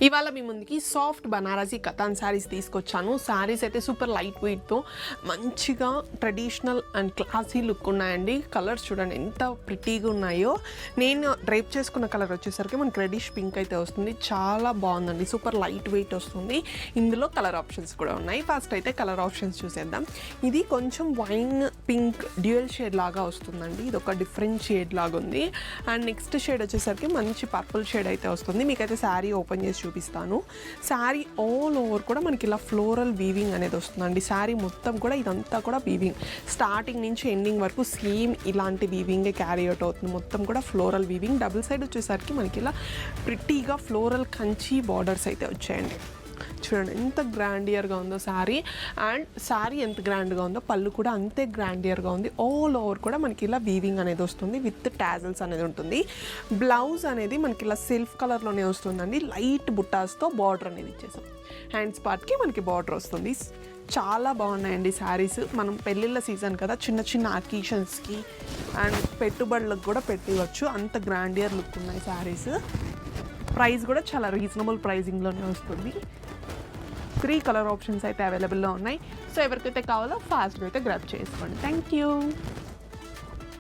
ఇవాళ మీ ముందుకి సాఫ్ట్ బనారసి కతాన్ శారీస్ తీసుకొచ్చాను. శారీస్ అయితే సూపర్ లైట్ వెయిట్తో మంచిగా ట్రెడిషనల్ అండ్ క్లాసీ లుక్ ఉన్నాయండి. కలర్స్ చూడండి ఎంత ప్రిటీగా ఉన్నాయో. నేను డ్రైప్ చేసుకున్న కలర్ వచ్చేసరికి మనకి రెడిష్ పింక్ అయితే వస్తుంది. చాలా బాగుందండి, సూపర్ లైట్ వెయిట్ వస్తుంది. ఇందులో కలర్ ఆప్షన్స్ కూడా ఉన్నాయి. ఫస్ట్ అయితే కలర్ ఆప్షన్స్ చూసేద్దాం. ఇది కొంచెం వైన్ పింక్ డ్యూయల్ షేడ్ లాగా వస్తుందండి. ఇది ఒక డిఫరెంట్ షేడ్ లాగా ఉంది. అండ్ నెక్స్ట్ షేడ్ వచ్చేసరికి మంచి పర్పుల్ షేడ్ అయితే వస్తుంది. మీకైతే శారీ ఓపెన్ చేసి చూపిస్తాను. శారీ ఆల్ ఓవర్ కూడా మనకి ఇలా ఫ్లోరల్ వీవింగ్ అనేది వస్తుందండి. శారీ మొత్తం కూడా ఇదంతా కూడా వీవింగ్, స్టార్టింగ్ నుంచి ఎండింగ్ వరకు సేమ్ ఇలాంటి వీవింగే క్యారీ అవుట్ అవుతుంది. మొత్తం కూడా ఫ్లోరల్ వీవింగ్. డబుల్ సైడ్ వచ్చేసరికి మనకి ఇలా ప్రిటీగా ఫ్లోరల్ కంచి బార్డర్స్ అయితే వచ్చాయండి. చూడండి ఎంత గ్రాండియర్గా ఉందో శారీ. అండ్ శారీ ఎంత గ్రాండ్గా ఉందో పళ్ళు కూడా అంతే గ్రాండియర్గా ఉంది. ఆల్ ఓవర్ కూడా మనకి ఇలా వీవింగ్ అనేది వస్తుంది విత్ టాజల్స్ అనేది ఉంటుంది. బ్లౌజ్ అనేది మనకి ఇలా సెల్ఫ్ కలర్లోనే వస్తుందండి. లైట్ బుట్టాస్తో బార్డర్ అనేది ఇచ్చేసాం. హ్యాండ్స్ పార్ట్కి మనకి బార్డర్ వస్తుంది. చాలా బాగున్నాయండి శారీస్. మనం పెళ్ళిళ్ళ సీజన్ కదా, చిన్న చిన్న అకేషన్స్కి అండ్ పెట్టుబడులకు కూడా పెట్టవచ్చు. అంత గ్రాండియర్ లుక్ ఉన్నాయి శారీస్. ప్రైస్ కూడా చాలా రీజనబుల్ ప్రైజింగ్లోనే వస్తుంది. 3 కలర్ ఆప్షన్స్ అయితే అవైలబుల్లో ఉన్నాయి. సో ఎవరికైతే కావాలో ఫాస్ట్గా అయితే గ్రాబ్ చేసుకోండి. Thank you.